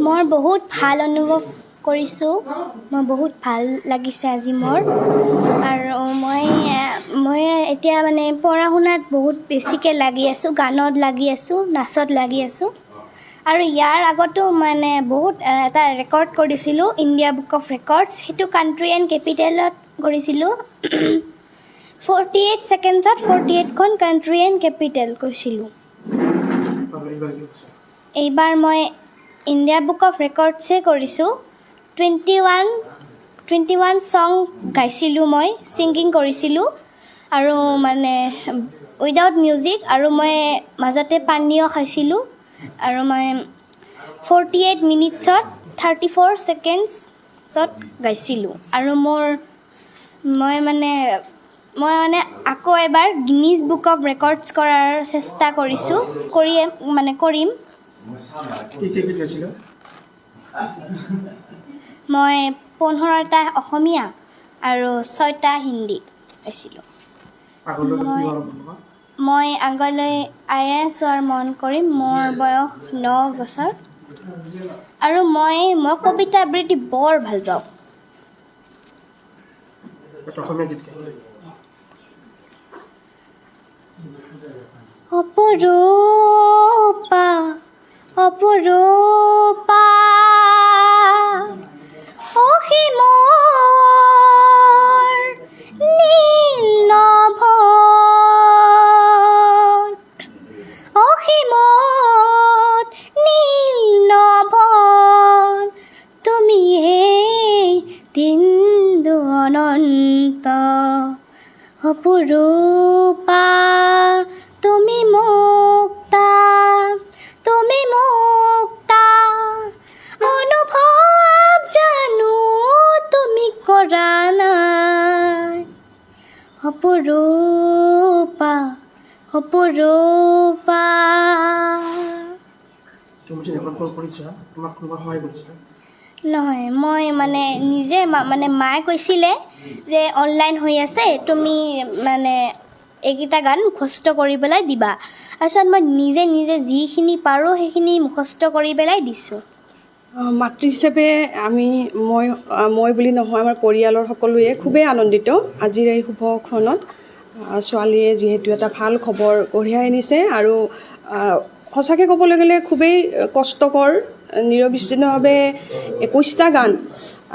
মই বহুত ভাল অনুভৱ কৰিছোঁ মই বহুত ভাল লাগিছে আজি মোৰ আৰু মই এতিয়া মানে পঢ়া শুনাত বহুত বেছিকৈ লাগি আছোঁ গানত লাগি আছোঁ নাচত লাগি আছোঁ আৰু ইয়াৰ আগতো মানে বহুত এটা ৰেকৰ্ড কৰিছিলোঁ ইণ্ডিয়া বুক অফ ৰেকৰ্ডছ সেইটো কাণ্ট্ৰি এণ্ড কেপিটেলত কৰিছিলোঁ 48 ছেকেণ্ডছত 48খন কাণ্ট্ৰি এণ্ড কেপিটেল কৈছিলোঁ এইবাৰ মই ইণ্ডিয়া বুক অফ ৰেকৰ্ডছে কৰিছোঁ 21 ছং গাইছিলোঁ মই ছিংগিং কৰিছিলোঁ আৰু মানে উইদাউট মিউজিক আৰু মই মাজতে পানীও খাইছিলোঁ আৰু মই 48 মিনিটছত 34 ছেকেণ্ডছত গাইছিলোঁ আৰু মই মানে আকৌ এবাৰ গিনিজ বুক অফ ৰেকৰ্ডছ কৰাৰ চেষ্টা কৰিছোঁ কৰিম মই 15টা অসমীয়া আৰু 6টা হিন্দী গাইছিলোঁ মই আগলৈ IAS হোৱাৰ মন কৰিম মোৰ বয়স 9 বছৰ আৰু মই কবিতা আবৃত্তি বৰ ভাল পাওঁ অপৰূপা অপৰূপা অসীমৰ নীল নভত অসীমত নীল নভত তুমি এই দিনটো অনন্ত অপৰূপা তুমি মুক্তা অনুভৱ জানো তুমি কৰা নাই অপৰূপা অপৰূপা নহয় মই মানে নিজে মানে মায়ে কৈছিলে যে অনলাইন হৈ আছে তুমি মানে এইকেইটা গান মুখস্থ কৰি পেলাই দিবা তাৰপিছত মই নিজে যিখিনি পাৰোঁ সেইখিনি মুখস্থ কৰি পেলাই দিছোঁ মাতৃ হিচাপে মই বুলি নহয় আমাৰ পৰিয়ালৰ সকলোৱে খুবেই আনন্দিত আজিৰ এই শুভ ক্ষণত ছোৱালীয়ে যিহেতু এটা ভাল খবৰ কঢ়িয়াই আনিছে আৰু সঁচাকৈ ক'বলৈ গ'লে খুবেই কষ্টকৰ নিৰবিচ্ছিন্নভাৱে 21টা গান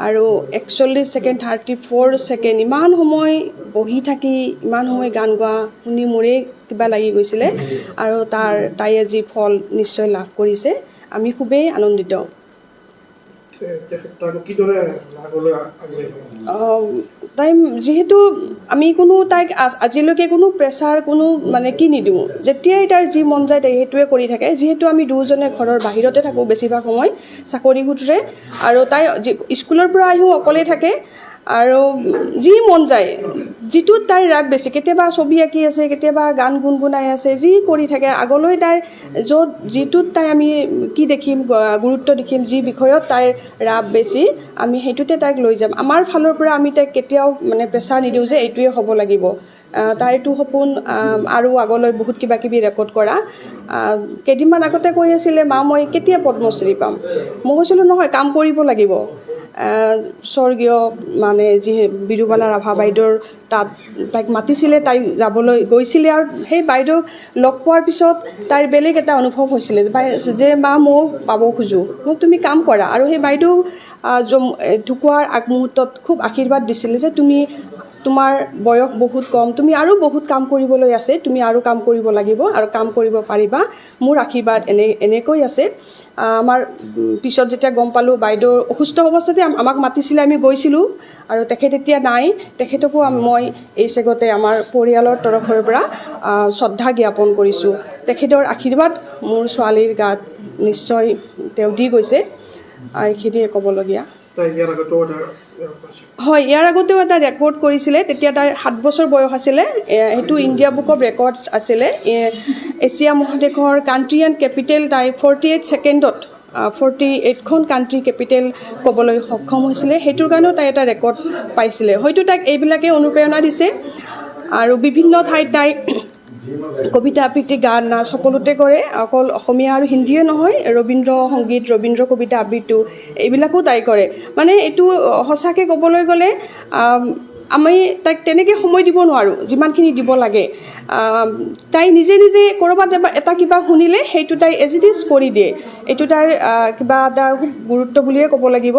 আৰু 41 ছেকেণ্ড 34 ছেকেণ্ড ইমান সময় বহি থাকি ইমান সময় গান গোৱা শুনি মোৰেই কিবা লাগি গৈছিলে আৰু তাই আজি ফল নিশ্চয় লাভ কৰিছে আমি খুবেই আনন্দিত তাই যিহেতু আমি তাইক আজিলৈকে কোনো প্ৰেছাৰ কোনো মানে কি নিদিওঁ যেতিয়াই তাইৰ যি মন যায় তাই সেইটোৱে কৰি থাকে যিহেতু আমি দুয়োজনে ঘৰৰ বাহিৰতে থাকোঁ বেছিভাগ সময় চাকৰি সূত্ৰে আৰু তাই স্কুলৰ পৰা আহিও অকলেই থাকে আৰু যি মন যায় যিটোত তাইৰ ৰাগ বেছি কেতিয়াবা ছবি আঁকি আছে কেতিয়াবা গান গুণগুণাই আছে যি কৰি থাকে আগলৈ তাইৰ যিটোত তাই আমি কি দেখিম গুৰুত্ব দেখিম যি বিষয়ত তাইৰ ৰাগ বেছি আমি সেইটোতে তাইক লৈ যাম আমাৰ ফালৰ পৰা আমি তাইক কেতিয়াও মানে প্ৰেছাৰ নিদিওঁ যে এইটোৱে হ'ব লাগিব তাইৰটো সপোন আৰু আগলৈ বহুত কিবা কিবি ৰেকৰ্ড কৰা কেইদিনমান আগতে কৈ আছিলে মা মই কেতিয়া পদ্মশ্ৰী পাম মই কৈছিলোঁ নহয় কাম কৰিব লাগিব স্বৰ্গীয় মানে যি বিৰুবালা ৰাভা বাইদেউৰ তাইক মাতিছিলে তাই যাবলৈ গৈছিলে আৰু সেই বাইদেউক লগ পোৱাৰ পিছত তাইৰ বেলেগ এটা অনুভৱ হৈছিলে যে মা মই পাব খোজোঁ মোক তুমি কাম কৰা আৰু সেই বাইদেউ ঢুকোৱাৰ আগমুহূৰ্তত খুব আশীৰ্বাদ দিছিলে যে তোমাৰ বয়স বহুত কম তুমি আৰু বহুত কাম কৰিবলৈ আছে তুমি আৰু কাম কৰিব লাগিব আৰু কাম কৰিব পাৰিবা মোৰ আশীৰ্বাদ এনেকৈ আছে আমাৰ পিছত যেতিয়া গম পালোঁ বাইদেউ অসুস্থ অৱস্থাতে আমাক মাতিছিলে আমি গৈছিলোঁ আৰু তেখেত এতিয়া নাই তেখেতকো মই এই চেগতে আমাৰ পৰিয়ালৰ তৰফৰ পৰা শ্ৰদ্ধা জ্ঞাপন কৰিছোঁ তেখেতৰ আশীৰ্বাদ মোৰ ছোৱালীৰ গাত নিশ্চয় তেওঁ দি গৈছে এইখিনিয়ে ক'বলগীয়া হয় ইয়াৰ আগতেও এটা ৰেকৰ্ড কৰিছিলে তেতিয়া তাইৰ 7 বছৰ বয়স আছিলে সেইটো ইণ্ডিয়া বুক অফ ৰেকৰ্ডছ আছিলে এছিয়া মহাদেশৰ কাণ্ট্ৰি এণ্ড কেপিটেল তাই 48 ছেকেণ্ডত 48খন কাণ্ট্ৰি কেপিটেল ক'বলৈ সক্ষম হৈছিলে সেইটোৰ কাৰণেও তাই এটা ৰেকৰ্ড পাইছিলে হয়তো তাইক এইবিলাকে অনুপ্ৰেৰণা দিছে আৰু বিভিন্ন ঠাইত তাই কবিতা আবৃত্তি গান নাচ সকলোতে কৰে অকল অসমীয়া আৰু হিন্দীয়ে নহয় ৰবীন্দ্ৰ সংগীত ৰবীন্দ্ৰ কবিতা আবৃত্তি এইবিলাকো তাই কৰে মানে এইটো সঁচাকৈ ক'বলৈ গ'লে আমি তাইক তেনেকৈ সময় দিব নোৱাৰোঁ যিমানখিনি দিব লাগে তাই নিজে নিজে ক'ৰবাত এটা কিবা শুনিলে সেইটো তাই এজ ইট ইজ কৰি দিয়ে এইটো তাইৰ কিবা এটা খুব গুৰুত্ব বুলিয়ে ক'ব লাগিব